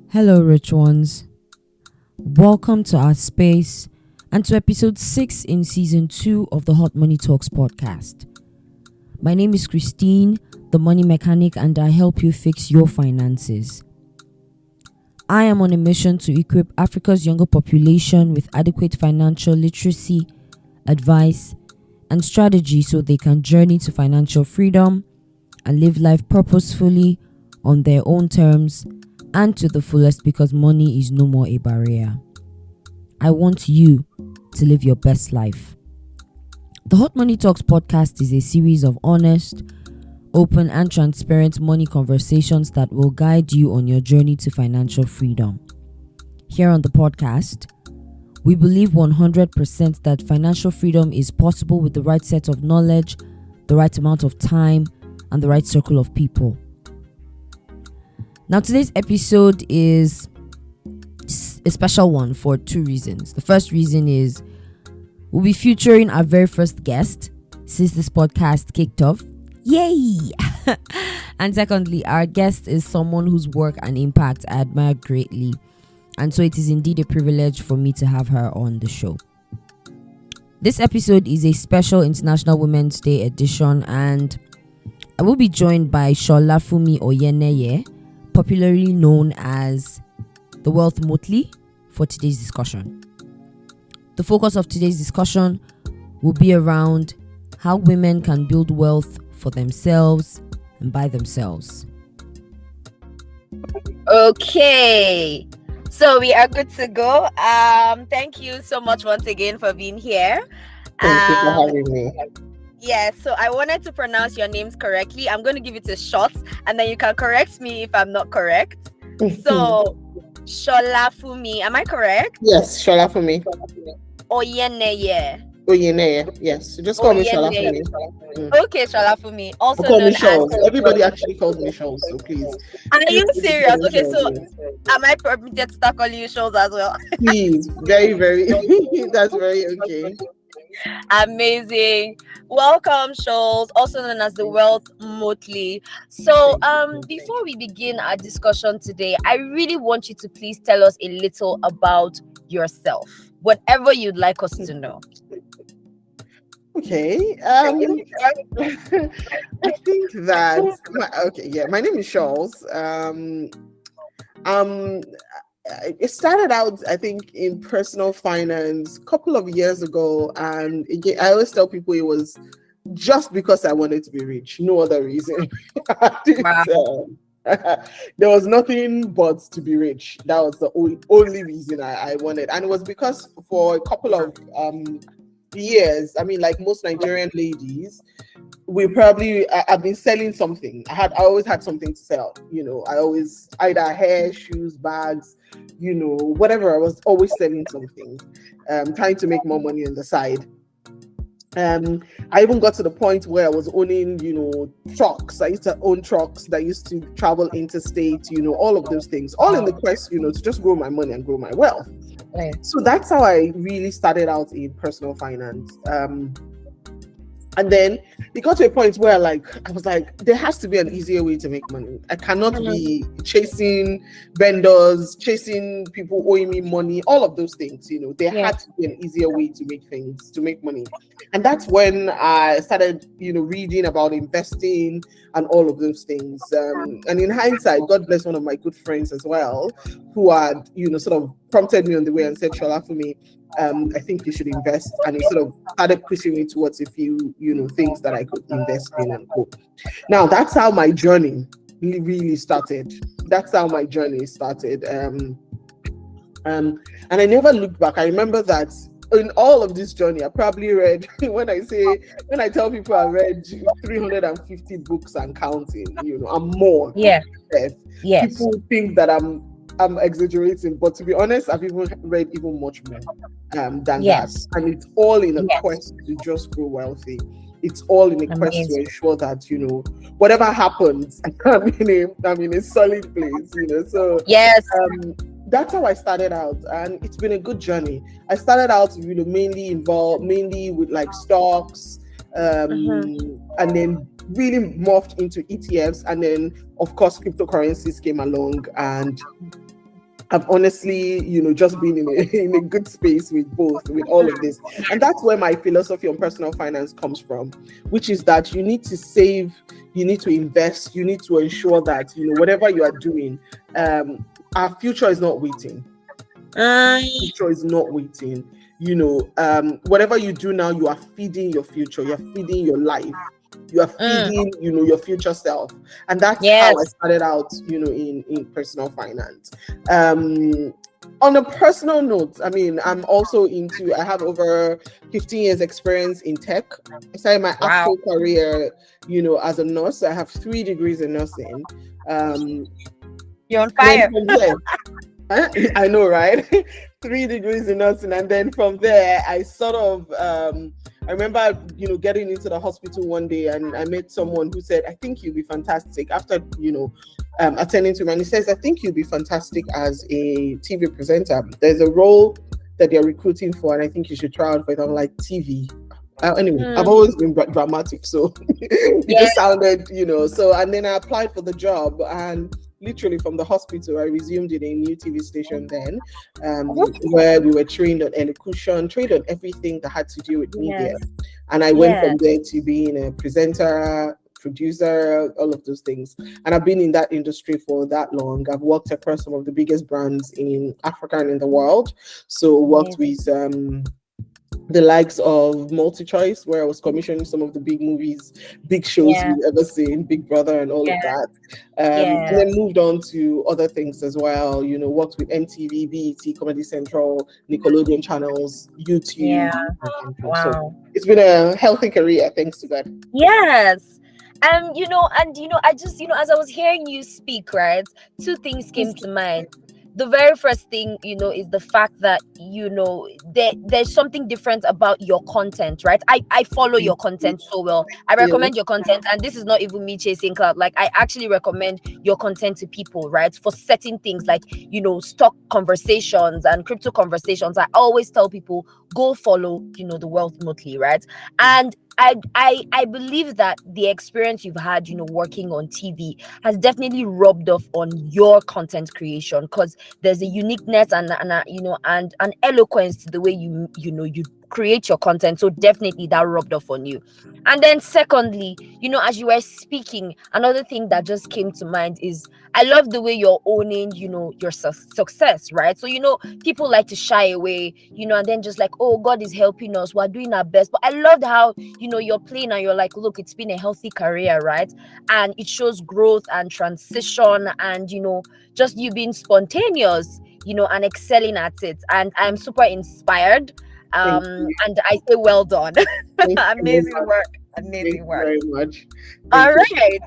Hello, rich ones. Welcome to our space and to episode 6 in season 2 of the Hot Money Talks podcast. My name is Christine, the money mechanic, and I help you fix your finances. I am on a mission to equip Africa's younger population with adequate financial literacy, advice, and strategy so they can journey to financial freedom and live life purposefully on their own terms and to the fullest, because money is no more a barrier. I want you to live your best life. The Hot Money Talks podcast is a series of honest, open, and transparent money conversations that will guide you on your journey to financial freedom. Here on the podcast, we believe 100% that financial freedom is possible with the right set of knowledge, the right amount of time, and the right circle of people. Now, today's episode is a special one for two reasons. The first reason is we'll be featuring our very first guest since this podcast kicked off. Yay! And secondly, our guest is someone whose work and impact I admire greatly. And so it is indeed a privilege for me to have her on the show. This episode is a special International Women's Day edition, and I will be joined by Sholafumi Oyeneye, popularly known as the Wealth Motley, for today's discussion. The focus of today's discussion will be around how women can build wealth for themselves and by themselves. Okay, so we are good to go. Thank you so much once again for being here. Thank you for having me. Yeah, so I wanted to pronounce your names correctly. I'm going to give it a shot, and then you can correct me if I'm not correct. So, Sholafumi, am I correct? Yes, Shola for me. Oyeneye. Oyeneye, yes. Just call me Shola for me. Okay, Sholafumi. Also Call me known Shoals. as... Everybody actually calls me Shoals, so please. Are you serious? Okay, Shoals, so yes. am I permitted to start calling you Shoals as well? Please, very, very, that's very okay. Amazing. Welcome, Shoals, also known as the Wealth Motley. So, before we begin our discussion today, I really want you to please tell us a little about yourself, whatever you'd like us to know. Okay. I think that my name is Shoals. It started out, I think, in personal finance a couple of years ago, and again, I always tell people it was just because I wanted to be rich, no other reason. There was nothing but to be rich. That was the only reason I wanted, and it was because for a couple of years, I mean, like most Nigerian ladies, I've been selling something. I always had something to sell. I always either hair, shoes, bags, whatever. I was always selling something, trying to make more money on the side. I even got to the point where I was owning, trucks. I used to own trucks that used to travel interstate, all of those things, all in the quest, to just grow my money and grow my wealth. Right. So that's how I really started out in personal finance. And then it got to a point where I was like, there has to be an easier way to make money. I cannot be chasing vendors, chasing people owing me money, all of those things. There had to be an easier way to make money. And that's when I started, reading about investing and all of those things. And in hindsight, God bless one of my good friends as well, who had, sort of prompted me on the way and said, Shola, for me, I think you should invest. And he sort of started pushing me towards a few, things that I could invest in and go. Now, that's how my journey really started. And I never looked back. I remember that in all of this journey, I probably read, when I tell people I read 350 books and counting, I'm more. Yeah. Yes. People think that I'm exaggerating, but to be honest, I've even read even much more than that. And it's all in a quest to just grow wealthy. It's all in a quest to ensure that, whatever happens, I'm in a solid place, So yes. That's how I started out, and it's been a good journey. I started out, mainly with like stocks, and then really morphed into ETFs, and then of course cryptocurrencies came along, and I've honestly, just been in a, in a good space with both, with all of this. And that's where my philosophy on personal finance comes from, which is that you need to save, you need to invest, you need to ensure that, whatever you are doing, our future is not waiting. Future is not waiting. Whatever you do now, you are feeding your future, you're feeding your life, you are feeding, your future self. And that's how I started out, in personal finance. On a personal note, I mean, I have over 15 years experience in tech. I started my actual career, as a nurse. I have 3 degrees in nursing. You're on fire. I know, right? 3 degrees in nursing, and then from there, I sort of, I remember, getting into the hospital one day, and I met someone who said, "I think you'll be fantastic." After, attending to me, and he says, "I think you'll be fantastic as a TV presenter. There's a role that they're recruiting for, and I think you should try out for it." I'm like, TV. Anyway, I've always been dramatic, so it just sounded, So, and then I applied for the job, and literally from the hospital, I resumed in a new TV station then, where we were trained on elocution, trained on everything that had to do with media. And I went from there to being a presenter, producer, all of those things. And I've been in that industry for that long. I've worked across some of the biggest brands in Africa and in the world. So worked with the likes of MultiChoice, where I was commissioning some of the big movies, big shows we've ever seen, Big Brother and all of that. And then moved on to other things as well, worked with MTV, BET, Comedy Central, Nickelodeon channels, YouTube. So it's been a healthy career, thanks to God. Yes. I just, as I was hearing you speak, right, 2 things came to mind. The very first thing, is the fact that, there's something different about your content, right? I follow your content so well. I recommend your content, and this is not even me chasing clout. Like, I actually recommend your content to people, right? For certain things like, stock conversations and crypto conversations. I always tell people, go follow, the Wealth Motley, right? And I believe that the experience you've had, working on TV has definitely rubbed off on your content creation, because there's a uniqueness and an eloquence to the way you create your content. So definitely that rubbed off on you. And then secondly, as you were speaking, another thing that just came to mind is I love the way you're owning, your success, right? So, people like to shy away, and then just like, oh, God is helping us, we're doing our best. But I loved how, you're playing and you're like, look, it's been a healthy career, right? And it shows growth and transition and, just you being spontaneous, and excelling at it. And I'm super inspired. And I say, well done. Amazing work. Amazing work. Very much. All right.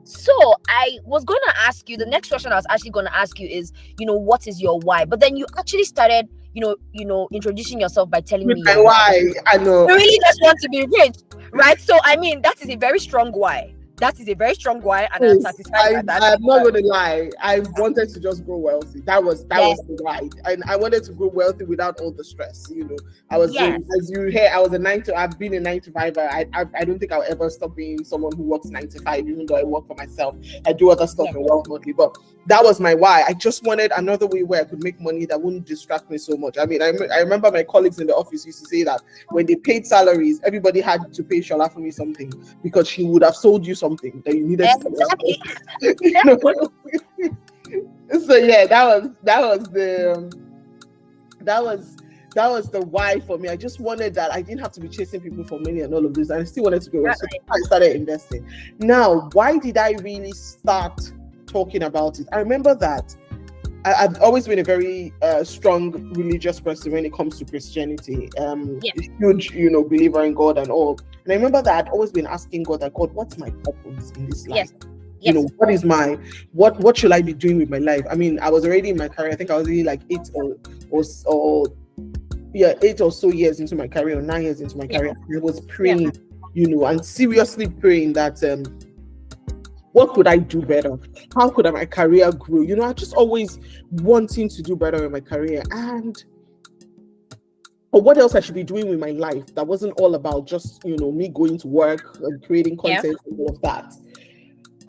So I was going to ask you, the next question I was actually going to ask you is, what is your why? But then you actually started, introducing yourself by telling me my why. I know. You really just want to be rich, right? So, I mean, that is a very strong why. That is a very strong why, and I'm satisfied by that. I'm not going to lie. I wanted to just grow wealthy. That was the why. And I wanted to grow wealthy without all the stress. I was as you hear, I was I've been a 9 to 5er. I don't think I'll ever stop being someone who works 9 to 5, even though I work for myself. I do other stuff in Wealth Motley, but that was my why. I just wanted another way where I could make money that wouldn't distract me so much. I mean, I remember my colleagues in the office used to say that when they paid salaries, everybody had to pay Shola for me something, because she would have sold you something that you needed. Exactly. So yeah, that was the why for me. I just wanted that. I didn't have to be chasing people for money and all of this, and I still wanted to go. So I started investing. Now, why did I really start talking about it? I remember that I've always been a very strong religious person when it comes to Christianity. A huge, believer in God and all. And I remember that I'd always been asking God, God, what's my purpose in this life? What is what should I be doing with my life? I mean, I was already in my career. I think I was really like 8 or so years into my career, or 9 years into my career. I was praying, and seriously praying that what could I do better? How could my career grow? I just always wanting to do better in my career. But what else I should be doing with my life that wasn't all about just, me going to work and creating content and all of that.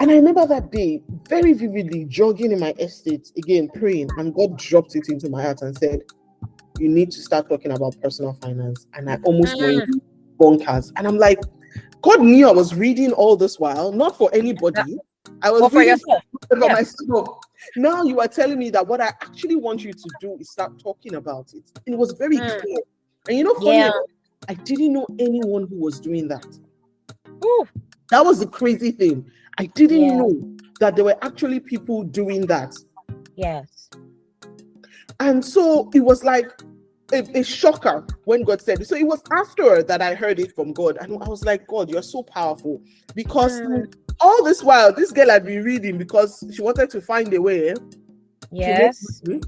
And I remember that day very vividly, jogging in my estate, again praying, and God dropped it into my heart and said, you need to start talking about personal finance. And I almost went Mm. bonkers. And I'm like, God knew I was reading all this while, not for anybody. I was But for reading yourself. for Yeah. myself. Now you are telling me that what I actually want you to do is start talking about it. And it was very Mm. clear. And you know, funny Yeah. enough, I didn't know anyone who was doing that. Ooh. That was the crazy thing. I didn't Yeah. know that there were actually people doing that. Yes. And so it was like a shocker when God said it. So it was after that I heard it from God. And I was like, God, you're so powerful. Because all this while, this girl had been reading because she wanted to find a way to make Yes. money.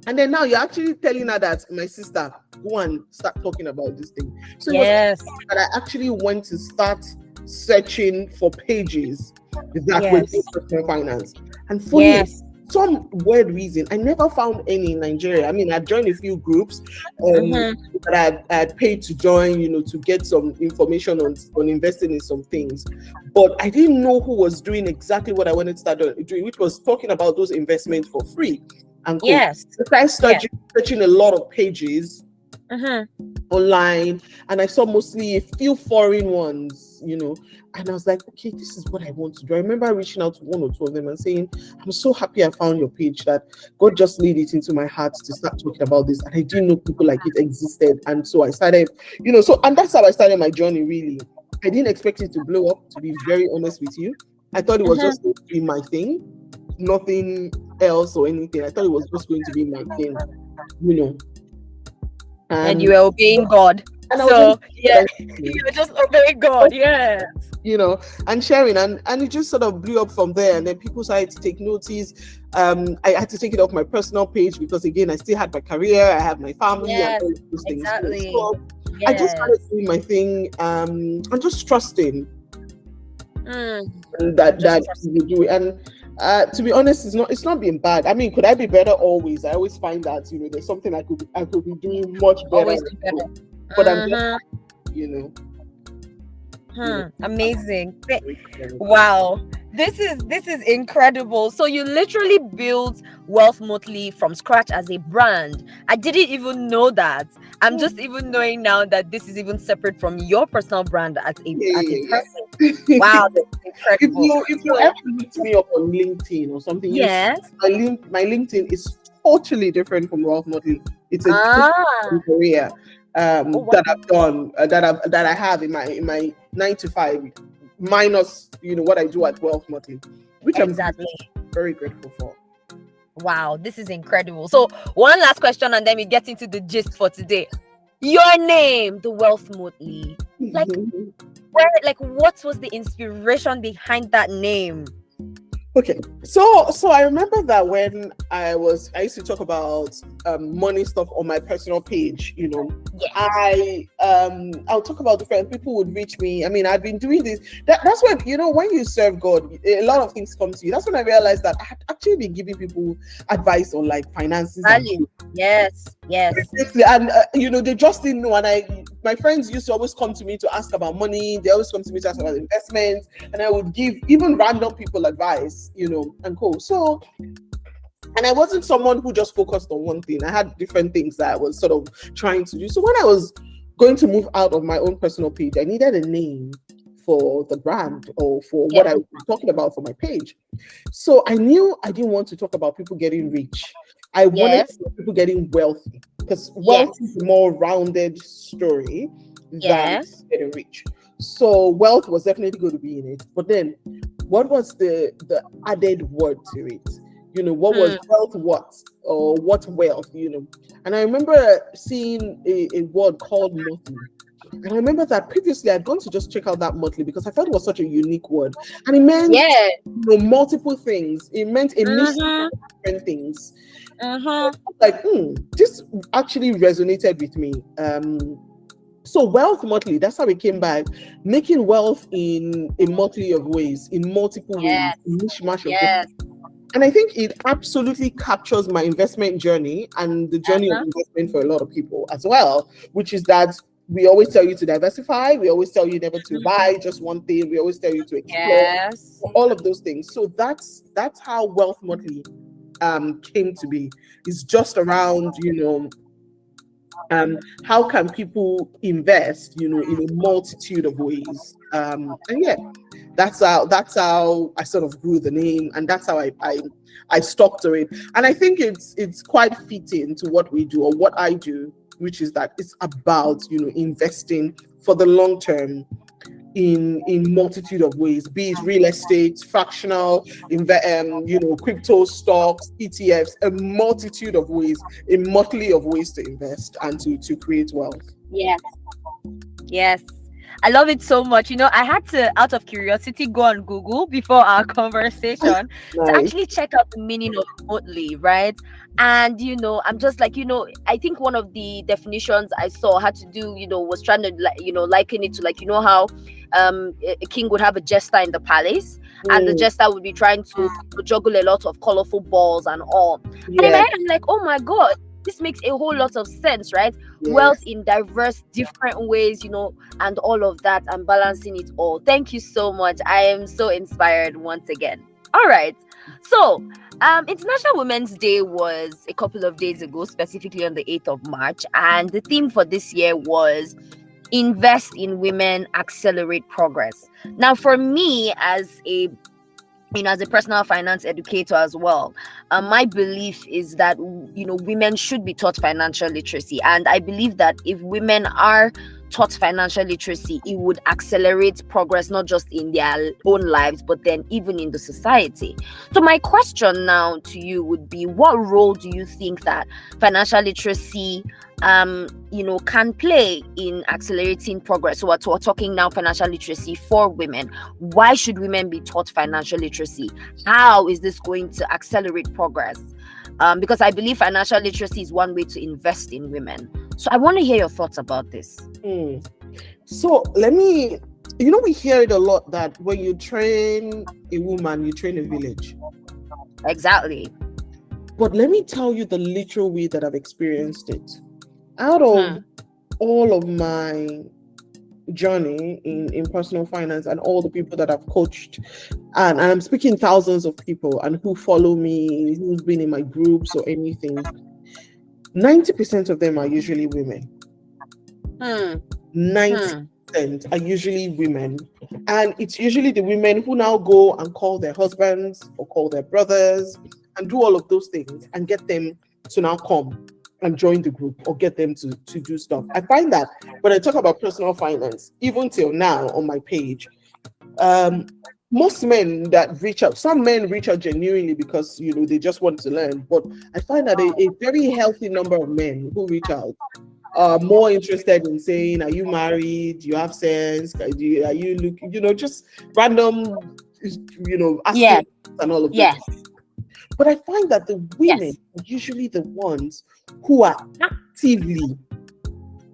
And then now you're actually telling her that, my sister, go and start talking about this thing. So it was Yes. that I actually went to start searching for pages that were Yes. doing personal finance. And for Yes. some weird reason, I never found any in Nigeria. I mean, I joined a few groups that I had paid to join, you know, to get some information on investing in some things. But I didn't know who was doing exactly what I wanted to start doing, which was talking about those investments for free and cool. Yes. So I started searching a lot of pages online, and I saw mostly a few foreign ones, you know, and I was like, okay, this is what I want to do. I remember reaching out to one or two of them and saying, I'm so happy I found your page, that God just laid it into my heart to start talking about this, and I didn't know people like it existed. And so I started, you know, and that's how I started my journey. Really, I didn't expect it to blow up, to be very honest with you. I thought it was just going to be my thing, nothing else or anything. I thought it was just going to be my thing, you know. And you were obeying God. And so yeah, you were just obeying God. Yeah. You know, and sharing, and it just sort of blew up from there. And then people started to take notice. I had to take it off my personal page because, again, I still had my career, I had my family, and all those things. Exactly. So I just started doing my thing, and just trusting that you do. And to be honest, it's not being bad. I mean, could I be better? Always. I always find that, you know, there's something I could be doing much better. Always be better. But I'm just, you know. Amazing. Wow. This is incredible. So you literally built Wealth Motley from scratch as a brand. I didn't even know that. I'm just even knowing now that this is even separate from your personal brand as a person. Wow, that's incredible. If you ever look me up on LinkedIn or something, yes, my LinkedIn is totally different from Wealth Motley. It's a career that I've done, that I have in my 9 to 5, minus, you know, what I do at Wealth Motley, which I'm very grateful for. Wow, this is incredible. So one last question, and then we get into the gist for today. Your name, the Wealth Motley, what was the inspiration behind that name? Okay, so I remember that when I used to talk about money stuff on my personal page, you know. Yes. I'll talk about different people would reach me. I mean, I've been doing this. That's when, you know, when you serve God, a lot of things come to you. That's when I realized that I had actually been giving people advice on like finances. Yes. And you know, they just didn't know. And my friends used to always come to me to ask about money. They always come to me to ask about investments, and I would give even random people advice, you know, and cool. So, and I wasn't someone who just focused on one thing. I had different things that I was sort of trying to do. So when I was going to move out of my own personal page, I needed a name for the brand or for what I was talking about for my page. So I knew I didn't want to talk about people getting rich. I wanted people getting wealthy, because wealth is a more rounded story than getting rich. So wealth was definitely going to be in it. But then what was the added word to it? You know, what was wealth, or what wealth, you know? And I remember seeing a word called motley. And I remember that previously I'd gone to just check out that motley because I felt it was such a unique word. And it meant you know, multiple things. It meant a mix of different things. Like, this actually resonated with me. So Wealth Motley, that's how it came by, making wealth in a multitude of ways, in multiple ways, mishmash of things. And I think it absolutely captures my investment journey and the journey of investment for a lot of people as well, which is that we always tell you to diversify. We always tell you never to buy just one thing. We always tell you to explore Yes. all of those things. So that's how Wealth Motley came to be. It's just around, how can people invest, in a multitude of ways. And yeah, that's how I sort of grew the name, and that's how I stuck to it. And I think it's quite fitting to what we do, or what I do, which is that it's about, investing for the long term in multitude of ways, be it real estate, fractional, crypto, stocks, ETFs, a multitude of ways, a motley of ways to invest and to create wealth. Yes. Yes. I love it so much. I had to, out of curiosity, go on Google before our conversation to Nice. actually check out the meaning of remotely, right? And I'm just like, I think one of the definitions I saw had to do, was trying to liken it to, like, how a king would have a jester in the palace, and the jester would be trying to juggle a lot of colorful balls and all. And in my Yeah. head, I'm like, oh my god, this makes a whole lot of sense, right? Yes. Wealth in diverse different ways, and all of that, and balancing it all. Thank you so much. I am so inspired once again. All right, so International Women's Day was a couple of days ago, specifically on the 8th of March, and the theme for this year was invest in women, accelerate progress. Now, for me, as a personal finance educator as well, my belief is that women should be taught financial literacy, and I believe that if women are taught financial literacy, it would accelerate progress, not just in their own lives, but then even in the society. So my question now to you would be, what role do you think that financial literacy can play in accelerating progress? So we're talking now financial literacy for women. Why should women be taught financial literacy? How is this going to accelerate progress? Because I believe financial literacy is one way to invest in women. So I want to hear your thoughts about this. So we hear it a lot that when you train a woman, you train a village. Exactly. But let me tell you the literal way that I've experienced it. Out of all of my journey in personal finance and all the people that I've coached, and I'm speaking thousands of people and who follow me, who's been in my groups or anything, 90% of them are usually women. 90% are usually women. And it's usually the women who now go and call their husbands or call their brothers and do all of those things and get them to now come and join the group or get them to do stuff. I find that when I talk about personal finance, even till now on my page, most men that reach out, some men reach out genuinely because they just want to learn. But I find that a very healthy number of men who reach out are more interested in saying, are you married? Do you have sex? Are you looking, just random, asking and all of that. But I find that the women are usually the ones who are actively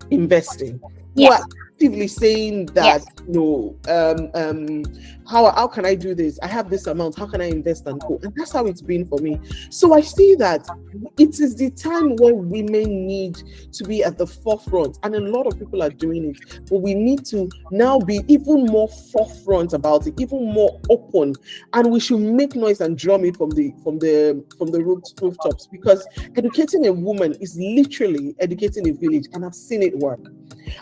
investing, who are actively saying that, how can I do this? I have this amount. How can I invest and go? And that's how it's been for me. So I see that it is the time when women need to be at the forefront, and a lot of people are doing it. But we need to now be even more forefront about it, even more open, and we should make noise and drum it from the rooftops, because educating a woman is literally educating a village, and I've seen it work.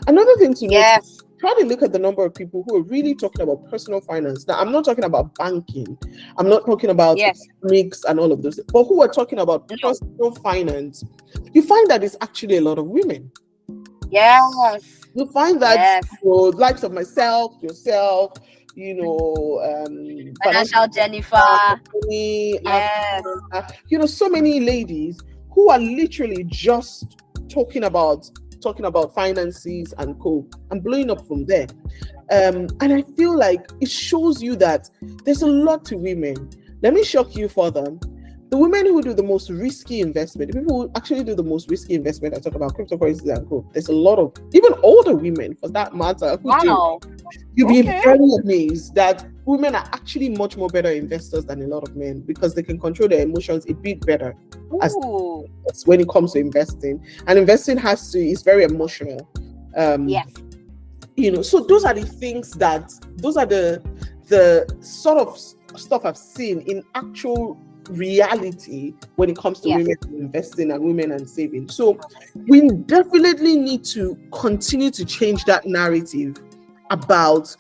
Another thing to note, try to look at the number of people who are really talking about personal finance. Now, I'm not talking about banking. I'm not talking about economics and all of those, but who are talking about personal finance. You find that it's actually a lot of women. Yes. You find that likes of myself, yourself, Financial Jennifer. So many ladies who are literally just talking about finances and co and blowing up from there. And I feel like it shows you that there's a lot to women. Let me shock you further. The women who do the most risky investment, the people who actually do the most risky investment, I talk about cryptocurrencies and co. There's a lot of, even older women for that matter, who do. You'll be very amazed that women are actually much more better investors than a lot of men, because they can control their emotions a bit better as when it comes to investing. And investing is very emotional. Um, Yes. so those are the things those are the sort of stuff I've seen in actual reality when it comes to Yes. women investing and women and saving. So we definitely need to continue to change that narrative about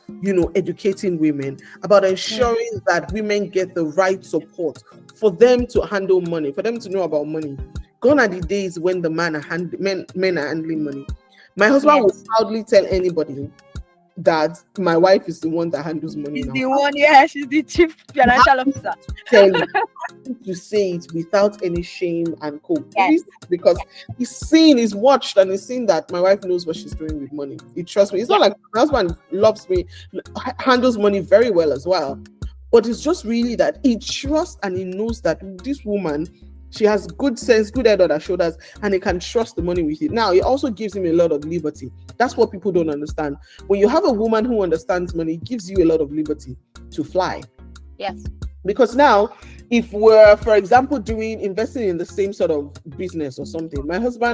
educating women, about ensuring that women get the right support for them to handle money, for them to know about money. Gone are the days when the men are handling money. My husband will Yes. proudly tell anybody that my wife is the one that handles money She's now. the one. Yeah, she's the chief financial officer. Tell you to say it without any shame and cope. Yes. Because he's watched and he's seen that my wife knows what she's doing with money. He trusts me. It's not Yes. like my husband loves me, handles money very well as well. But it's just really that he trusts and he knows that this woman, she has good sense, good head on her shoulders, and he can trust the money with it. Now, it also gives him a lot of liberty. That's what people don't understand. When you have a woman who understands money, it gives you a lot of liberty to fly. Yes. Because now, if we're, for example, investing in the same sort of business or something,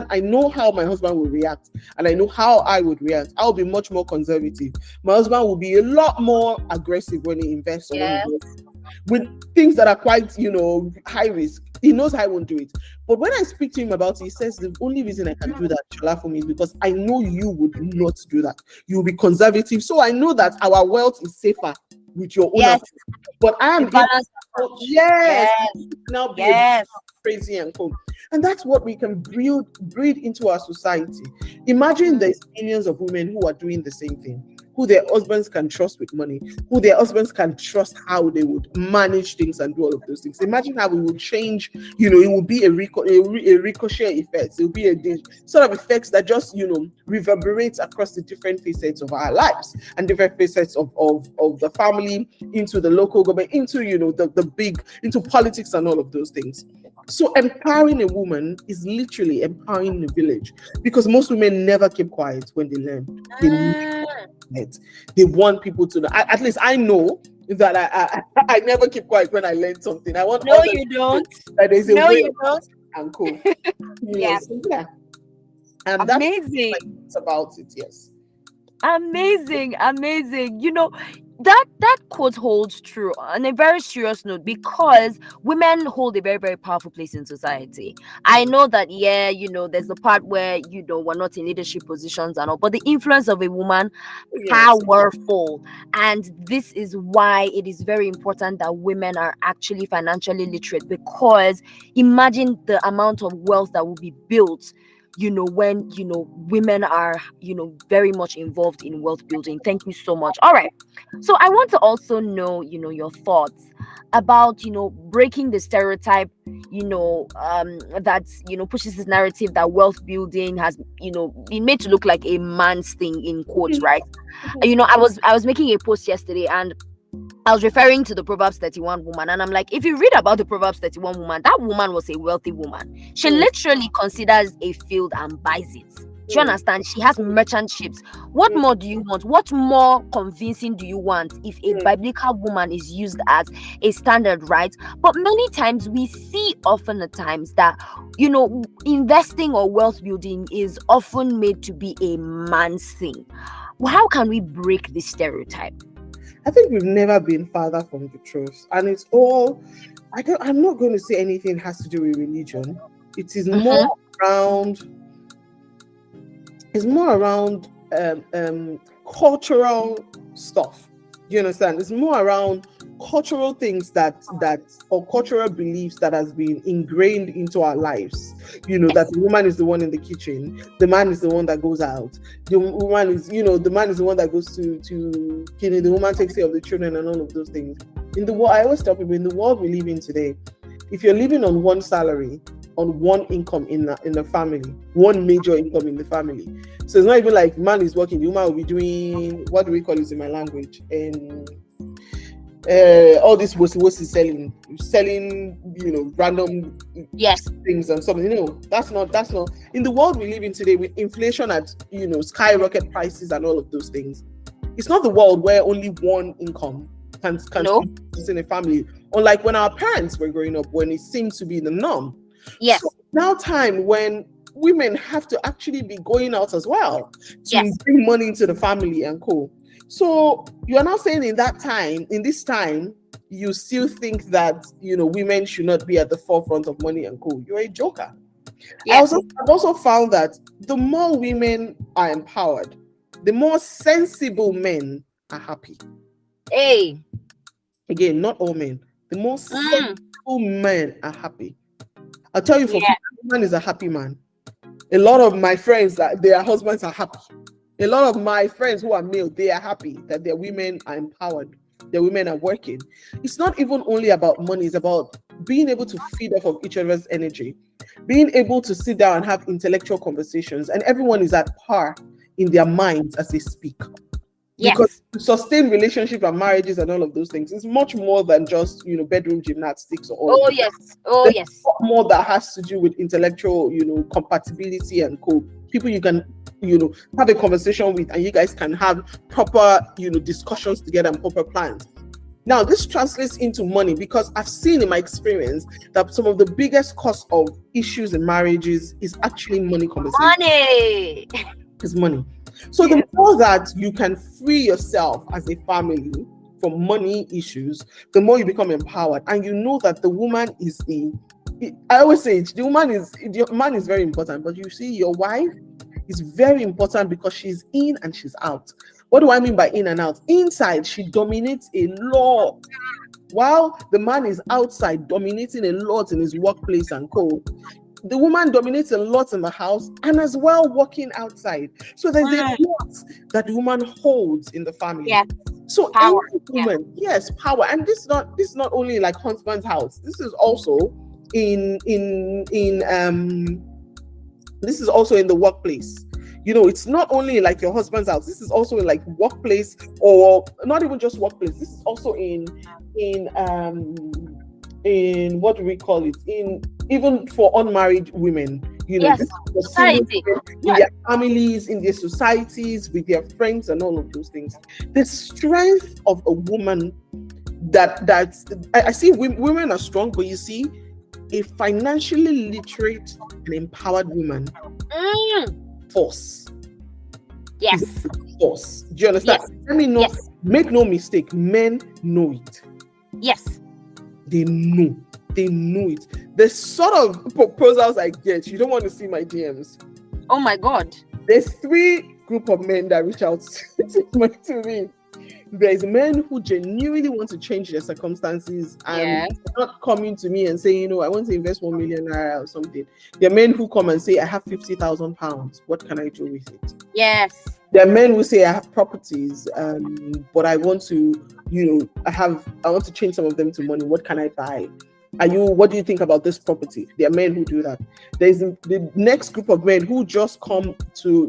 I know how my husband will react, and I know how I would react. I'll be much more conservative. My husband will be a lot more aggressive when he invests or when Yes. he goes with things that are quite, high risk. He knows I won't do it. But when I speak to him about it, he says the only reason I can do that, Shola, for me, is because I know you would not do that. You'll be conservative. So I know that our wealth is safer with your own. Yes. But I am The balanced able, approach. yes, Yes. now be Yes. crazy and cool. And that's what we can breed into our society. Imagine there's millions of women who are doing the same thing, who their husbands can trust with money, who their husbands can trust how they would manage things and do all of those things. Imagine how it would change. It will be a ricochet effect. It will be a sort of effects that just reverberates across the different facets of our lives and different facets of the family, into the local government, into the big, into politics and all of those things. So empowering a woman is literally empowering the village, because most women never keep quiet when they learn. They never keep quiet. They want people to know. At least I know that I never keep quiet when I learn something. I want No, others you don't. that there's a No, way you don't. and cool. Yes. So, yeah. And that's Amazing. about it. Yes. Amazing. That quote holds true on a very serious note, because women hold a very, very powerful place in society. I know that, there's the part where we're not in leadership positions and all, but the influence of a woman, powerful. And this is why it is very important that women are actually financially literate, because imagine the amount of wealth that will be built when women are very much involved in wealth building. Thank you so much. All right, so I want to also know your thoughts about breaking the stereotype that pushes this narrative that wealth building has been made to look like a man's thing, in quotes, right? I was making a post yesterday, and I was referring to the Proverbs 31 woman, and I'm like, if you read about the Proverbs 31 woman, that woman was a wealthy woman. She literally considers a field and buys it. Do you understand? She has merchant ships. What more do you want? What more convincing do you want if a biblical woman is used as a standard, right? But many times we see often at times that, investing or wealth building is often made to be a man's thing. How can we break this stereotype? I think we've never been farther from the truth, and it's all. I'm not going to say anything has to do with religion. It is more around. It's more around cultural stuff. Do you understand? It's more around cultural things or cultural beliefs that has been ingrained into our lives. That the woman is the one in the kitchen, the man is the one that goes out, the woman is, the man is the one that goes to the woman takes care of the children and all of those things. In the world, I always tell people, in the world we live in today, if you're living on one salary, on one income in the family, one major income in the family. So it's not even like man is working, the woman will be doing, what do we call it in my language? All this was selling, random things and something. That's not in the world we live in today, with inflation at skyrocket prices and all of those things. It's not the world where only one income can in a family, unlike when our parents were growing up, when it seems to be the norm. Yes. So now time when women have to actually be going out as well to Yes. bring money into the family and co. So you are now saying in this time, you still think that women should not be at the forefront of money and co. You're a joker. Yes. I've also found that the more women are empowered, the more sensible men are happy. Hey. Again, not all men. The more Mm. sensible men are happy. I'll tell you for Yeah. free, a man is a happy man. A lot of my friends that their husbands are happy. A lot of my friends who are male, they are happy that their women are empowered. Their women are working. It's not even only about money, it's about being able to feed off of each other's energy, being able to sit down and have intellectual conversations, and everyone is at par in their minds as they speak. Because Yes. to sustain relationship and marriages and all of those things, it's much more than just bedroom gymnastics or all Oh of that. yes. Oh There's yes. a lot more that has to do with intellectual, compatibility and co. People you can, have a conversation with, and you guys can have proper, discussions together and proper plans. Now, this translates into money because I've seen in my experience that some of the biggest cause of issues in marriages is actually money conversation. Money. Is money. So the more that you can free yourself as a family from money issues, the more you become empowered, and you know that the woman is I always say the man is very important, but you see, your wife is very important because she's in and she's out. What do I mean by in and out? Inside, she dominates a lot, while the man is outside dominating a lot in his workplace and co. The woman dominates a lot in the house and as well working outside. So there's a lot that the woman holds in the family. Yeah. So Power. any woman, yes, power. And this is not only like husband's house. This is also in this is also in the workplace. It's not only like your husband's house. This is also in like workplace, or not even just workplace. This is also in what do we call it? Even for unmarried women, Yes. Society. in their families, in their societies, with their friends, and all of those things. The strength of a woman that I see women are strong, but you see, a financially literate and empowered woman force. Yes. Force. Do you understand? Yes. Let me know. Yes. Make no mistake, men know it. Yes. They know it. The sort of proposals I get, you don't want to see my DMs. Oh my God. There's 3 group of men that reach out to me. There's men who genuinely want to change their circumstances and not coming to me and saying, I want to invest 1 million naira or something. There are men who come and say, I have 50,000 pounds. What can I do with it? Yes. There are men who say, I have properties, but I want to, I want to change some of them to money. What can I buy? What do you think about this property? There are men who do that. There's the next group of men who just come to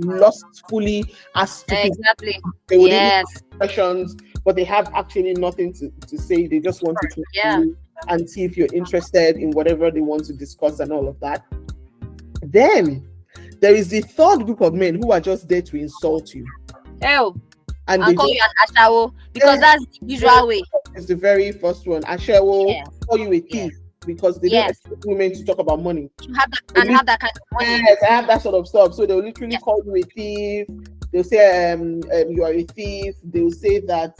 lustfully ask stupid. Exactly. They would Yes. questions, but they have actually nothing to say. They just want to talk to you and see if you're interested in whatever they want to discuss and all of that. Then there is the third group of men who are just there to insult you. Oh. And I'll call you an ashawo because that's the usual way. It's the very first one. Ashawo, call you a thief because they don't expect women to talk about money. To have that kind of money. Yes, I have that sort of stuff. So they'll literally call you a thief. They'll say you are a thief. They'll say that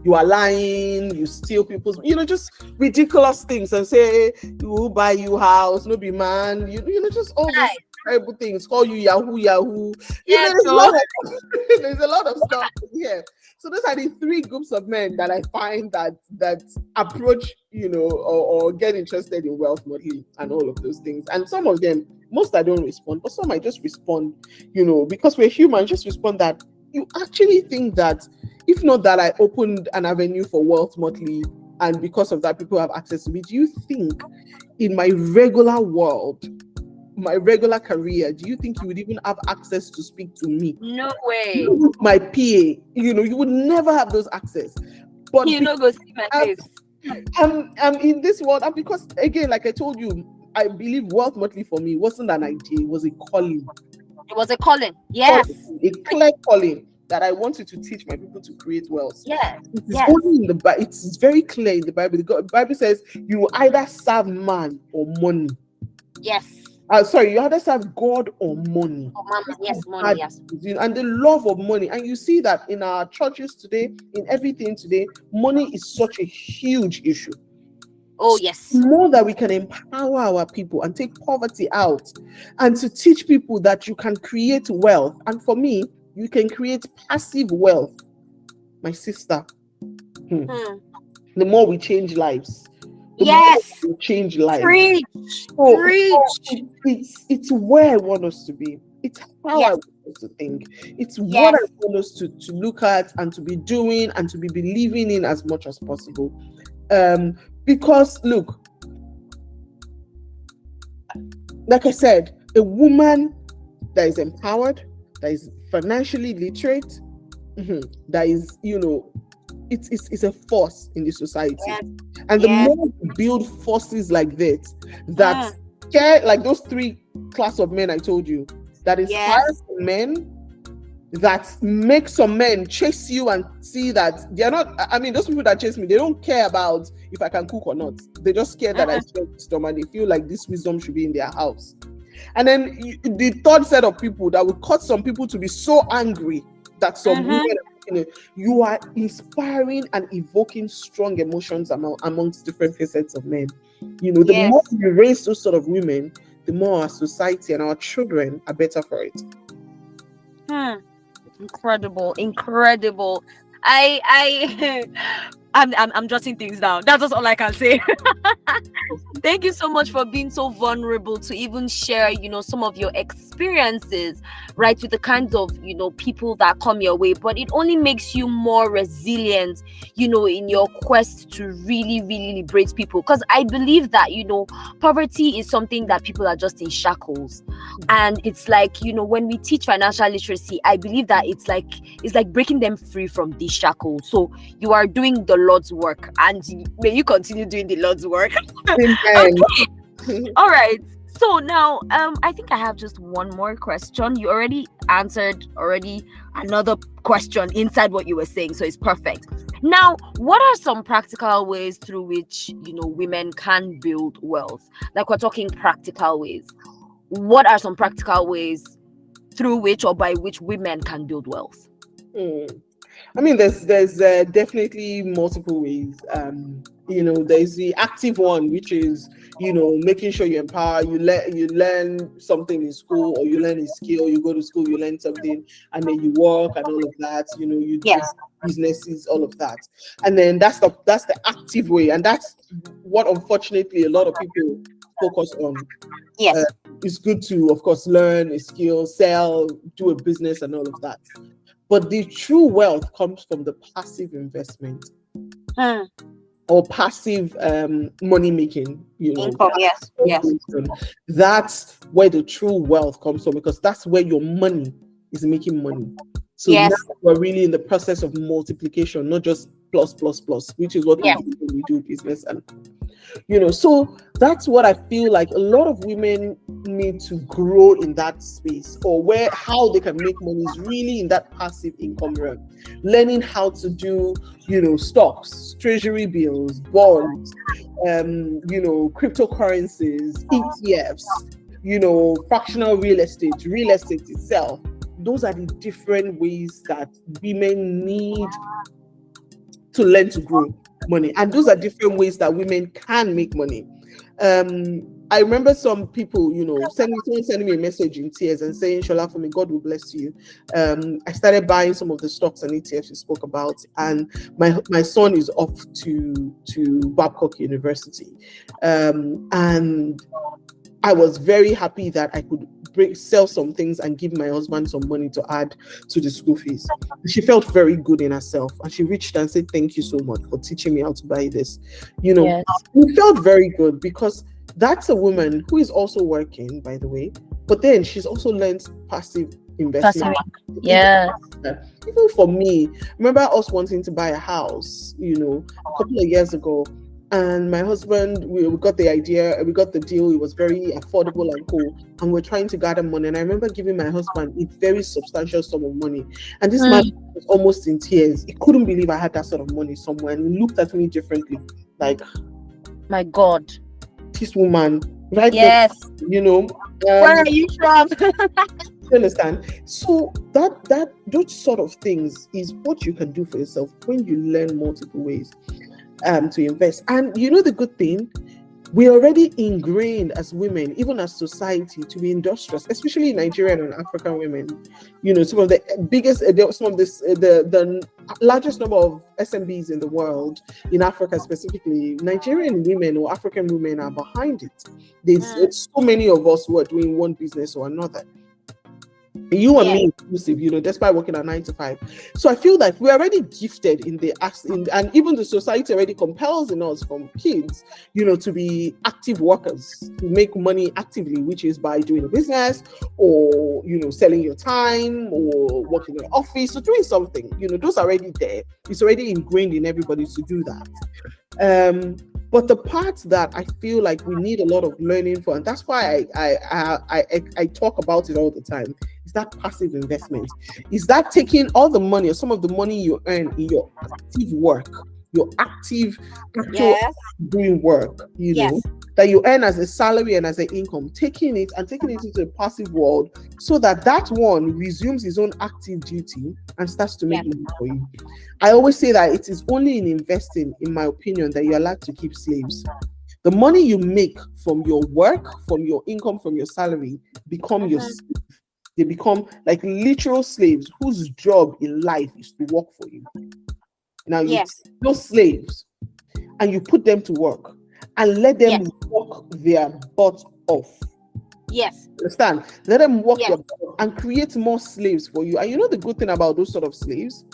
you are lying, you steal people's, just ridiculous things, and say you will buy you house, no be man, just all these terrible things, call you Yahoo. There's a lot of stuff here. So those are the 3 groups of men that I find that approach, or get interested in Wealth Motley and all of those things. And some of them, most I don't respond, but some I just respond, because we're human, just respond that you actually think that if not that I opened an avenue for Wealth Motley, and because of that people have access to me, do you think in my regular world, my regular career, do you think you would even have access to speak to me? No way. My PA, you would never have those access. But You know, go see my face. I'm in this world, and because again, like I told you, I believe Wealth Motley for me wasn't an idea, it was a calling. It was a calling. Yes. A clear calling that I wanted to teach my people to create wealth. Yes. It is only in the Bible. It's very clear in the Bible. The Bible says you will either serve man or money. Yes. Sorry, you either serve God or money. Oh, mama. Yes, money. Bad Yes. decision. And the love of money. And you see that in our churches today, in everything today, money is such a huge issue. Oh, yes. More that we can empower our people and take poverty out, and to teach people that you can create wealth. And for me, you can create passive wealth, my sister. The more we change lives, the Yes. more we change lives. Preach. So Preach. it's where I want us to be. It's how I Yes. want us to think. It's what Yes. I want us to look at and to be doing and to be believing in as much as possible. Because look, like I said, a woman that is empowered, that is financially literate, that is, it's a force in the society. Yes. And the Yes. more we build forces like that care, like those three class of men I told you, that inspire some men, that make some men chase you and see that they're not. I mean, those people that chase me, they don't care about if I can cook or not. They just care that I share wisdom, and they feel like this wisdom should be in their house. And then the third set of people that will cause some people to be so angry that some women, you are inspiring and evoking strong emotions amongst different facets of men. The more we raise those sort of women, the more our society and our children are better for it. Incredible. I'm jotting things down. That's just all I can say. Thank you so much for being so vulnerable to even share, some of your experiences, right, with the kinds of, people that come your way. But it only makes you more resilient, in your quest to really, really liberate people. Because I believe that, poverty is something that people are just in shackles. And it's like, when we teach financial literacy, I believe that it's like breaking them free from these shackles. So you are doing the Lord's work, and may you continue doing the Lord's work. Okay. All right. So now, I think I have just one more question. You already answered another question inside what you were saying, so it's perfect. Now, what are some practical ways through which, women can build wealth? Like, we're talking practical ways. What are some practical ways through which or by which women can build wealth? I mean, there's definitely multiple ways. There's the active one, which is, making sure you empower, you learn something in school, or you learn a skill, you go to school, you learn something, and then you work and all of that, you do businesses, all of that. And then that's the active way. And that's what, unfortunately, a lot of people focus on. Yes. It's good to, of course, learn a skill, sell, do a business, and all of that. But the true wealth comes from the passive investment or passive money making, income. Yes. That's where the true wealth comes from, because that's where your money is making money. So now we're really in the process of multiplication, not just plus, which is what we do when we do business. And so that's what I feel like a lot of women need to grow in that space, or how they can make money is really in that passive income realm. Learning how to do, stocks, treasury bills, bonds, cryptocurrencies, ETFs, fractional real estate itself. Those are the different ways that women need to learn to grow money. And those are different ways that women can make money. I remember some people, sending me a message in tears and saying, "Shola, for me, God will bless you." I started buying some of the stocks and ETFs you spoke about, and my son is off to Babcock University, and I was very happy that I could sell some things and give my husband some money to add to the school fees. She felt very good in herself, and she reached and said, "Thank you so much for teaching me how to buy this." We felt very good, because that's a woman who is also working, by the way, but then she's also learned passive investment. Even for me, remember us wanting to buy a house, a couple of years ago. And my husband, we got the idea, we got the deal. It was very affordable and cool. And we're trying to gather money. And I remember giving my husband a very substantial sum of money. And this man was almost in tears. He couldn't believe I had that sort of money somewhere. And he looked at me differently. Like, my God, this woman right there, Yes. you know. Where are you from? You understand? So that those sort of things is what you can do for yourself when you learn multiple ways to invest. And you know the good thing, we're already ingrained as women, even as society, to be industrious, especially Nigerian and African women. You know, some of the biggest, some of this, the largest number of SMBs in the world, in Africa specifically, Nigerian women or African women are behind it. There's so many of us who are doing one business or another. You and Yeah. me inclusive, you know, despite working at 9 to 5. So I feel like we're already gifted in the and even the society already compels in us from kids, you know, to be active workers, to make money actively, which is by doing a business or, you know, selling your time or working in an office or doing something. You know, those are already there. It's already ingrained in everybody to do that. But the part that I feel like we need a lot of learning for, and that's why I talk about it all the time, is that passive investment. Is that taking all the money or some of the money you earn in your active work, your active, actual Yes. doing work, you Yes. know, that you earn as a salary and as an income, taking it into the passive world so that that one resumes his own active duty and starts to make money for you. I always say that it is only in investing, in my opinion, that you're allowed to keep slaves. The money you make from your work, from your income, from your salary, become your slave. They become like literal slaves whose job in life is to work for you. Now you Yes. take those slaves and you put them to work and let them work their butt off. Yes. Understand? Let them work Yes. their butt off and create more slaves for you. And you know the good thing about those sort of slaves?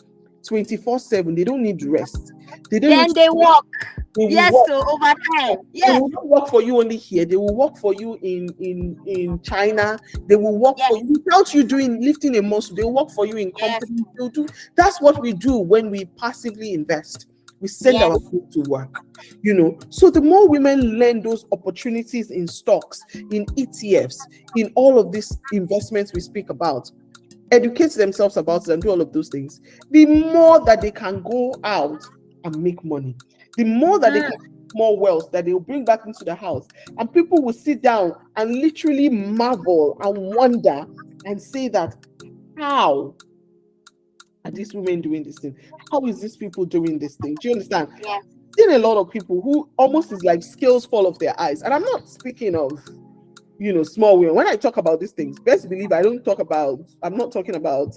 24/7, they don't need rest. They don't need Then to, they walk. they will Yes, work. so over time. They Yes. will not work for you only here. They will work for you in China. They will work Yes. for you without you doing lifting a muscle. They will work for you in Yes. companies. They'll do. That's what we do when we passively invest. We send our Yes. people to work. You know. So the more women learn those opportunities in stocks, in ETFs, in all of these investments we speak about, educate themselves about it and do all of those things, the more that they can go out and make money, the more that they can more wealth that they'll bring back into the house, and people will sit down and literally marvel and wonder and say that, how are these women doing this thing? How is these people doing this thing? Do you understand? Yes. Seen a lot of people who almost is like scales fall off their eyes, and I'm not speaking of, you know, small women. When I talk about these things, best believe I'm not talking about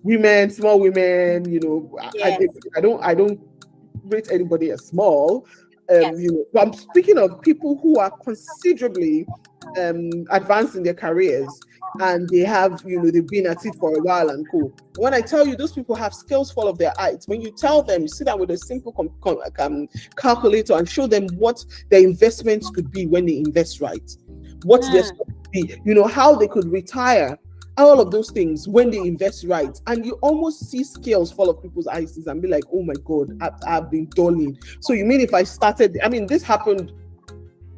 women, small women, you know. Yes. I don't rate anybody as small. Yes. You know, but I'm speaking of people who are considerably advanced in their careers, and they have, you know, they've been at it for a while and cool. When I tell you those people have skills fall of their eyes, when you tell them, sit down with a simple calculator and show them what their investments could be when they invest right, what their stock could be, you know, how they could retire, all of those things when they invest right, and you almost see scales fall off people's eyes and be like, oh my god, I've been dulling. So you mean if I started, I mean, this happened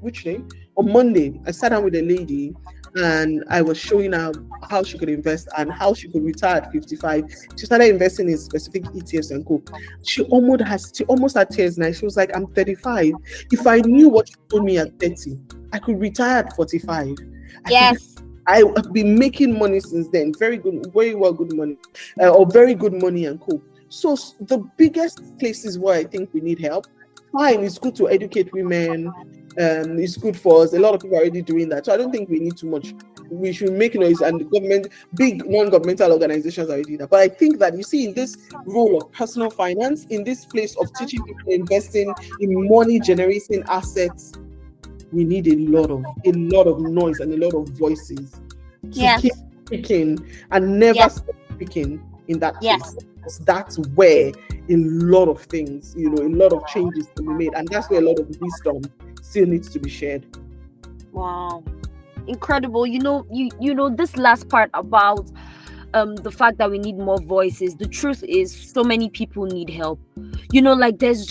which day? On Monday, I sat down with a lady and I was showing her how she could invest and how she could retire at 55. She started investing in specific ETFs and co. She almost had tears now. She was like, I'm 35. If I knew what you told me at 30, I could retire at 45. Yes. I've been making money since then. Very good, very well good money, or very good money and co. So the biggest places where I think we need help, fine, it's good to educate women. It's good for us. A lot of people are already doing that. So I don't think we need too much. We should make noise, and the government, big non-governmental organizations are already that. But I think that you see in this role of personal finance, in this place of teaching people investing in money generating assets, we need a lot of noise and a lot of voices to keep speaking and never stop speaking in that place. That's where a lot of things, you know, a lot of changes can be made, and that's where a lot of wisdom still needs to be shared. Wow, incredible. You know this last part about the fact that we need more voices. The truth is, so many people need help. You know, like there's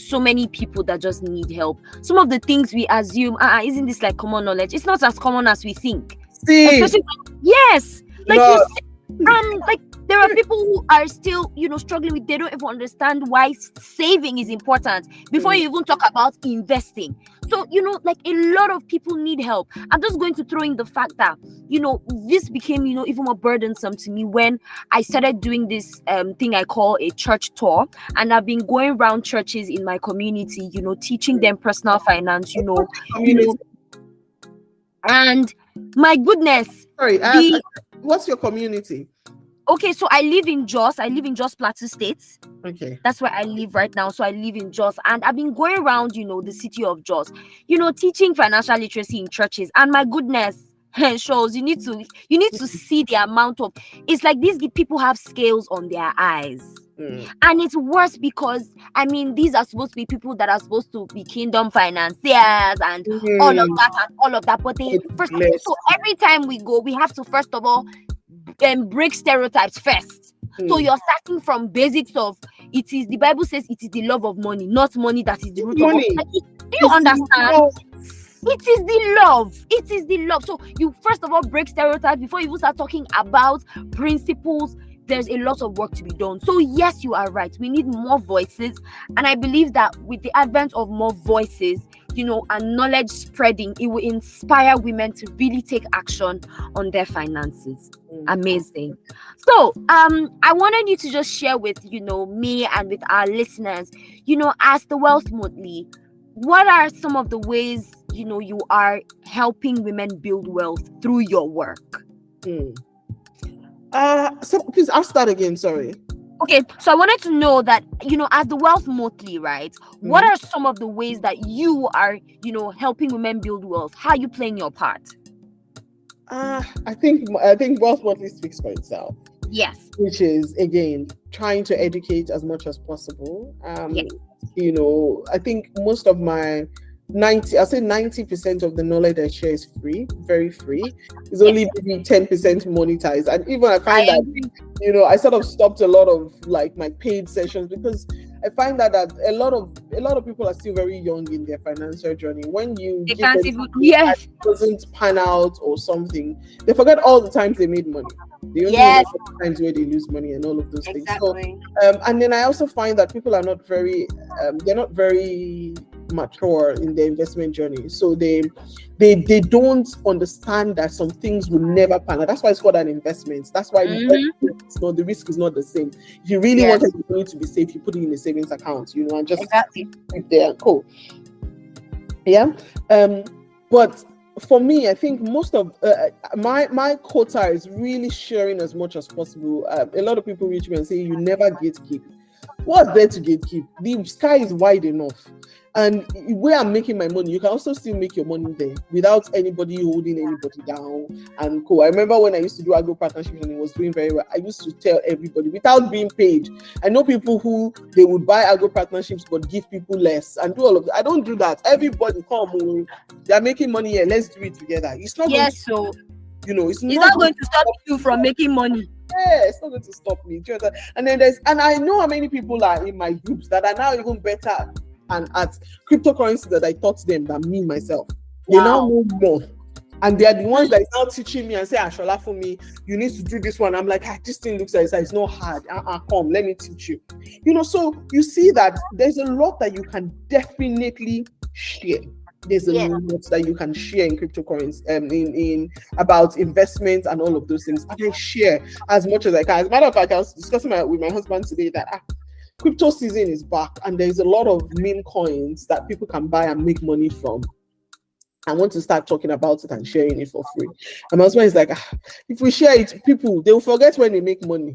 so many people that just need help. Some of the things we assume, isn't this like common knowledge? It's not as common as we think. Especially, yes, like you see, like there are people who are still, you know, struggling with, they don't even understand why saving is important before you even talk about investing. So, like a lot of people need help. I'm just going to throw in the fact that, this became, even more burdensome to me when I started doing this thing I call a church tour. And I've been going around churches in my community, teaching them personal finance, Community. and my goodness, Sorry, what's your community? okay, so I live in Jos, Plateau State. Okay. That's where I live right now. So I live in Jos, and I've been going around, the city of Jos, teaching financial literacy in churches. And my goodness, shows you need to see the amount of, it's like these people have scales on their eyes. And it's worse because these are supposed to be people that are supposed to be kingdom financiers and all of that. But so every time we go, we have to first of all break stereotypes first. So you're starting from basics of, the Bible says it is the love of money, not money that is the root of all. Do you understand? It is the love. So you first of all break stereotypes before you even start talking about principles. There's a lot of work to be done. So yes, you are right. We need more voices. And I believe that with the advent of more voices, and knowledge spreading, it will inspire women to really take action on their finances. Amazing. So I wanted you to just share with me and with our listeners, as the Wealth Motley, what are some of the ways you are helping women build wealth through your work? So please, I'll start again. Sorry. Okay, so I wanted to know that, as the Wealth Motley, right? What are some of the ways that you are, helping women build wealth? How are you playing your part? I think Wealth Motley speaks for itself. Yes. Which is, again, trying to educate as much as possible. Yes. I think most of my 90% of the knowledge I share is free, very free. It's only maybe 10% monetized. And even I find that, I sort of stopped a lot of like my paid sessions because I find that a lot of people are still very young in their financial journey. When you give them it doesn't pan out or something, they forget all the times they made money. They only remember the times where they lose money and all of those things. So, and then I also find that people are not very mature in their investment journey, so they don't understand that some things will never pan out. That's why it's called an investment. That's why the risk is not the same. If you really wanted the money to be safe, you put it in a savings account, and just keep there. Cool. Yeah. But for me, I think most of my quota is really sharing as much as possible. A lot of people reach me and say, "You never gatekeep." What's there to gatekeep? The sky is wide enough. And where I'm making my money, you can also still make your money there without anybody holding anybody down and cool. I remember when I used to do agro partnerships and it was doing very well, I used to tell everybody without being paid. I know people who they would buy agro partnerships but give people less and do all of that. I don't do that. Everybody come, they're making money here. Let's do it together. It's not going to, it's not going to stop you from making money. Yeah, it's not going to stop me. And then and I know how many people are in my groups that are now even better and at cryptocurrency that I taught them than me myself. They now know more. And they are the ones that is now teaching me and say, Ashola, for me, you need to do this one. I'm like, this thing looks like it's not hard. Come, let me teach you. So you see that there's a lot that you can definitely share. There's a lot that you can share in cryptocurrency, in about investment and all of those things. And I share as much as I can. As a matter of fact, I was discussing with my husband today that crypto season is back and there's a lot of meme coins that people can buy and make money from. I want to start talking about it and sharing it for free. And my husband is like, if we share it, people, they will forget when they make money.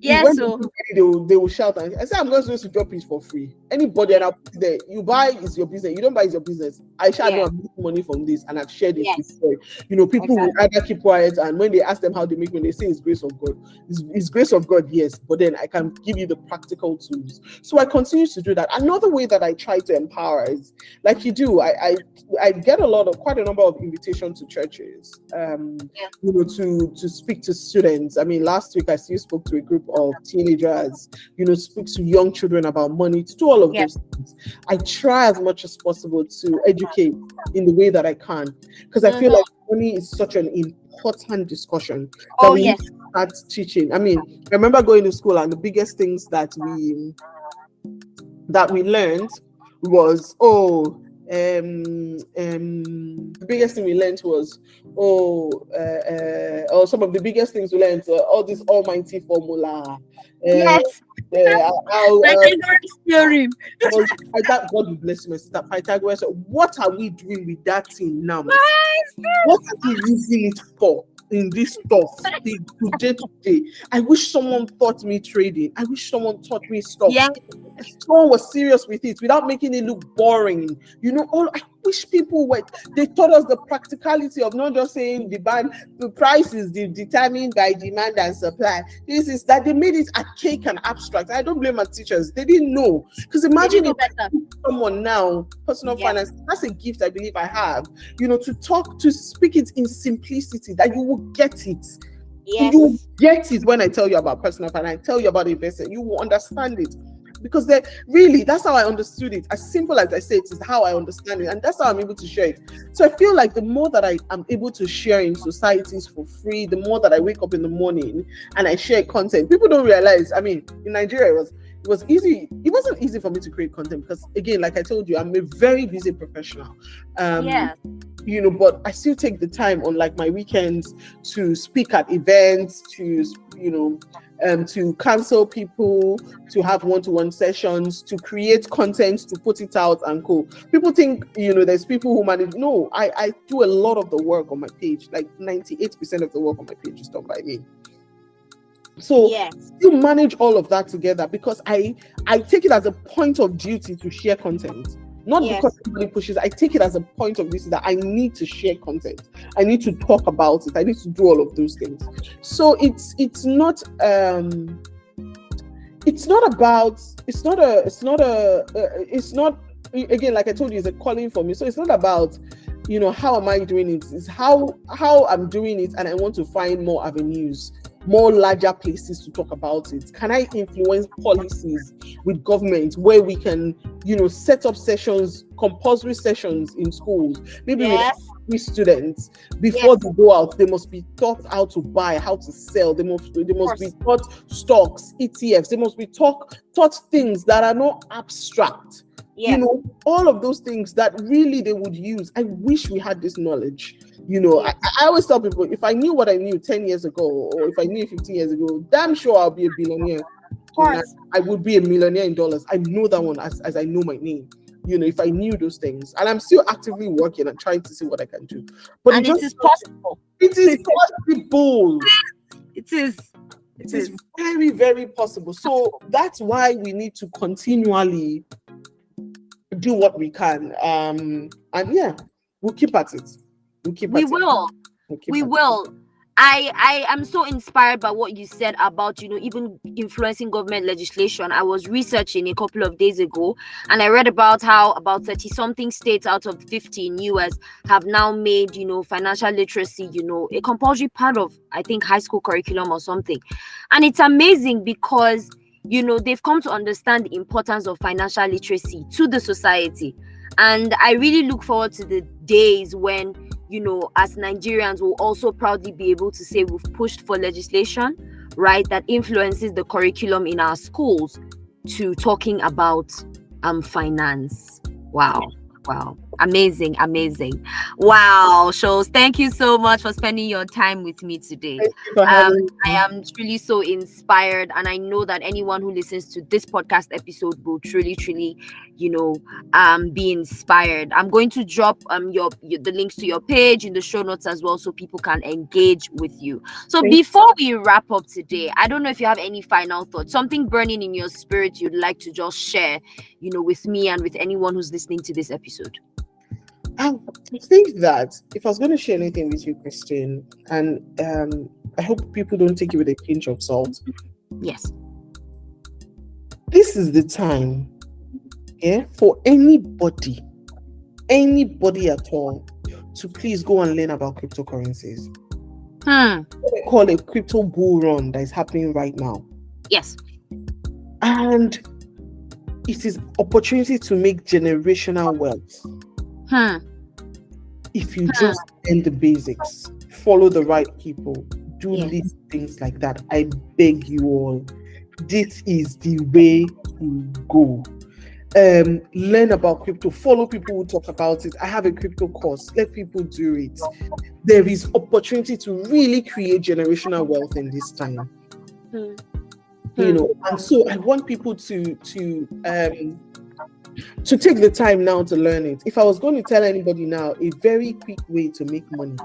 Yes, they will shout. And I say, I'm just going to drop it for free. Anybody, and I'll put it there. You buy is your business. You don't buy is your business. I shall know I'm making money from this, and I've shared it before. People will either keep quiet, and when they ask them how they make money, they say it's grace of God. It's grace of God, yes, but then I can give you the practical tools. So I continue to do that. Another way that I try to empower is like you do. I get quite a number of invitations to churches, to speak to students. I mean, last week I still spoke to a group of teenagers, speak to young children about money, to do all of those things. I try as much as possible to educate in the way that I can, because I feel like money is such an important discussion that we need to start teaching. I mean, I remember going to school and the biggest things that we learned was, the biggest thing we learned was, or some of the biggest things we learned, all this almighty formula. Yes. Pythagoras theorem. God will bless my sister Pythagoras. What are we doing with that thing now, my sister? What are we using it for in this stuff today? I wish someone taught me trading. I wish someone taught me stuff. Yeah. Someone was serious with it without making it look boring. I wish people they taught us the practicality of not just saying the price is determined by demand and supply. This is that they made it archaic and abstract. I don't blame my teachers. They didn't know. Because imagine if someone now, personal finance, that's a gift I believe I have, to speak it in simplicity that you will get it. Yes. You will get it when I tell you about personal finance, I tell you about investing, you will understand it. Because that's how I understood it. As simple as I say, it is how I understand it, and that's how I'm able to share it. So I feel like the more that I am able to share in societies for free, the more that I wake up in the morning and I share content. People don't realize. I mean, in Nigeria, it was easy. It wasn't easy for me to create content because, again, like I told you, I'm a very busy professional. But I still take the time on like my weekends to speak at events, to counsel people, to have one-to-one sessions, to create content, to put it out and go. People think, there's people who manage. No, I do a lot of the work on my page. Like 98% of the work on my page is done by me. So you manage all of that together because I take it as a point of duty to share content. Not because somebody pushes. I take it as a point of duty that I need to share content. I need to talk about it. I need to do all of those things. So it's not again, like I told you, it's a calling for me. So it's not about how am I doing it? It's how I'm doing it, and I want to find more avenues, more larger places to talk about it. Can I influence policies with government where we can, set up sessions, compulsory sessions in schools? Maybe with students before they go out, they must be taught how to buy, how to sell. They must be taught stocks, ETFs. They must be taught things that are not abstract. All of those things that really they would use. I wish we had this knowledge. I always tell people, if I knew what I knew 10 years ago, or if I knew 15 years ago, damn sure I'll be a billionaire. Of course. I would be a millionaire in dollars. I know that one as I know my name. If I knew those things. And I'm still actively working and trying to see what I can do. But it is possible. It is possible. It is very, very possible. So that's why we need to continually do what we can. We'll keep at it. We will. I am so inspired by what you said about, even influencing government legislation. I was researching a couple of days ago and I read about how about 30 something states out of 50 in US have now made, financial literacy, a compulsory part of, I think, high school curriculum or something. And it's amazing because, they've come to understand the importance of financial literacy to the society. And I really look forward to the days when, as Nigerians, we'll also proudly be able to say we've pushed for legislation, right, that influences the curriculum in our schools to talking about finance. Wow. Amazing. Wow, Shows. Thank you so much for spending your time with me today. I am truly so inspired, and I know that anyone who listens to this podcast episode will truly, be inspired. I'm going to drop the links to your page in the show notes as well, so people can engage with you. So before we wrap up today, I don't know if you have any final thoughts, something burning in your spirit you'd like to just share, with me and with anyone who's listening to this episode. I think that if I was going to share anything with you, Christine, and I hope people don't take it with a pinch of salt. Yes. This is the time, for anybody at all to please go and learn about cryptocurrencies. What they call a crypto bull run that is happening right now. Yes. And it is opportunity to make generational wealth. If you just learn the basics, follow the right people, do these things like that, I beg you all, this is the way to go. learn about crypto, follow people who talk about it. I have a crypto course, let people do it. There is opportunity to really create generational wealth in this time. And so I want people to take the time now to learn it. If I was going to tell anybody now a very quick way to make money,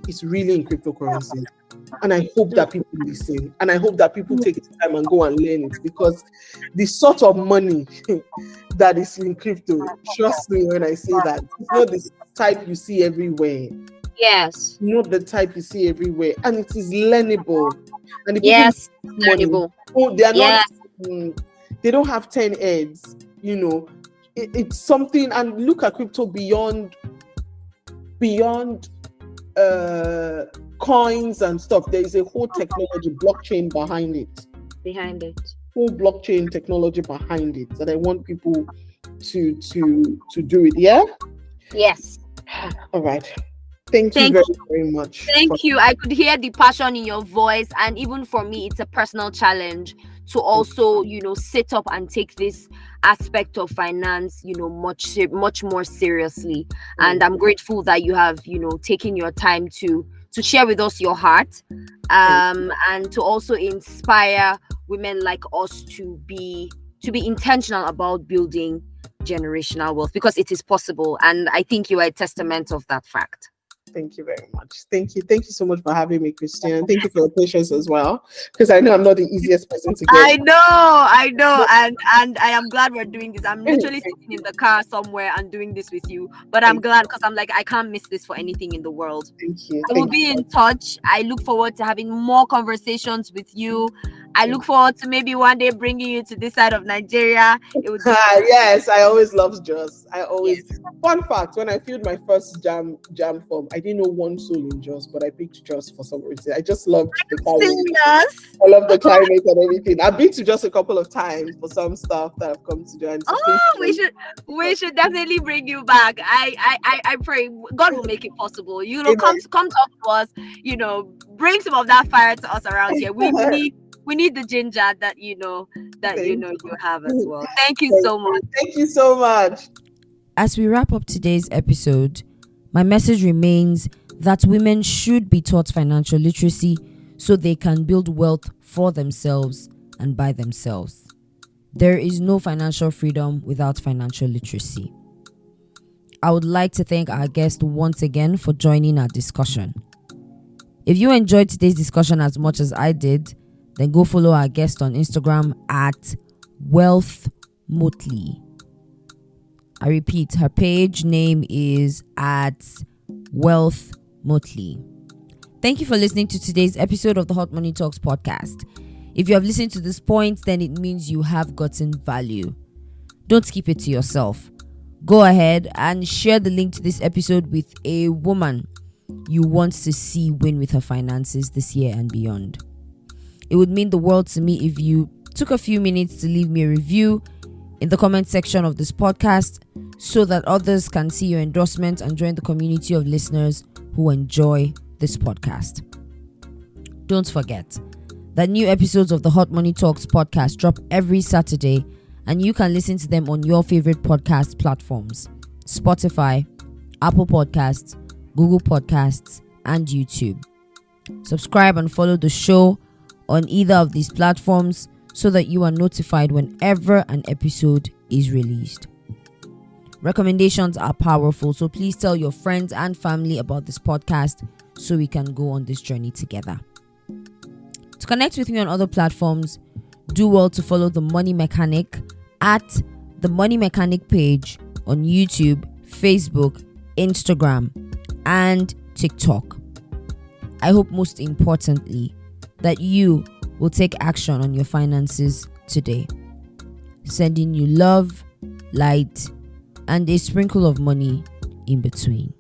it's really in cryptocurrency. And I hope that people listen, and I hope that people take the time and go and learn it, because the sort of money that is in crypto, trust me when I say that, it's not the type you see everywhere. Yes. Not the type you see everywhere, and it is learnable. And the yes, learnable. They are not. They don't have 10 heads. It's something. And look at crypto beyond coins and stuff. There is a whole technology, blockchain behind it. Whole blockchain technology behind it, that I want people to do it. Yeah. Yes. All right. Thank you very much. Thank you. I could hear the passion in your voice, and even for me, it's a personal challenge to also, sit up and take this aspect of finance, much more seriously. And I'm grateful that you have, taken your time to share with us your heart, and to also inspire women like us to be intentional about building generational wealth, because it is possible. And I think you are a testament of that fact. Thank you very much. Thank you so much for having me, Christian. Thank you for your patience as well, because I know I'm not the easiest person to get. I know, and I am glad we're doing this. I'm literally sitting in the car somewhere and doing this with you, but I'm glad, because I'm like, I can't miss this for anything in the world. Thank you. So we'll be in touch. I look forward to having more conversations with you. I look forward to maybe one day bringing you to this side of Nigeria. It would yes, I always loved Jos. Fun fact, when I filled my first jam form, I didn't know one soul in Jos, but I picked Jos for some reason. I just loved the climate. I love the climate and everything. I've been to Jos a couple of times for some stuff that I've come to do. And we should definitely bring you back. I pray God will make it possible. Come talk to us. Bring some of that fire to us around here. We need the ginger that you have as well. Thank you so much. Thank you so much. As we wrap up today's episode, my message remains that women should be taught financial literacy so they can build wealth for themselves and by themselves. There is no financial freedom without financial literacy. I would like to thank our guest once again for joining our discussion. If you enjoyed today's discussion as much as I did, then go follow our guest on Instagram at Wealth Motley. I repeat, her page name is at Wealth Motley. Thank you for listening to today's episode of the Hot Money Talks podcast. If you have listened to this point, then it means you have gotten value. Don't keep it to yourself. Go ahead and share the link to this episode with a woman you want to see win with her finances this year and beyond. It would mean the world to me if you took a few minutes to leave me a review in the comment section of this podcast so that others can see your endorsement and join the community of listeners who enjoy this podcast. Don't forget that new episodes of the Hot Money Talks podcast drop every Saturday, and you can listen to them on your favorite podcast platforms: Spotify, Apple Podcasts, Google Podcasts, and YouTube. Subscribe and follow the show on either of these platforms so that you are notified whenever an episode is released. Recommendations are powerful, so please tell your friends and family about this podcast so we can go on this journey together. To connect with me on other platforms, do well to follow The Money Mechanic at The Money Mechanic page on YouTube, Facebook, Instagram, and TikTok. I hope most importantly that you will take action on your finances today. Sending you love, light, and a sprinkle of money in between.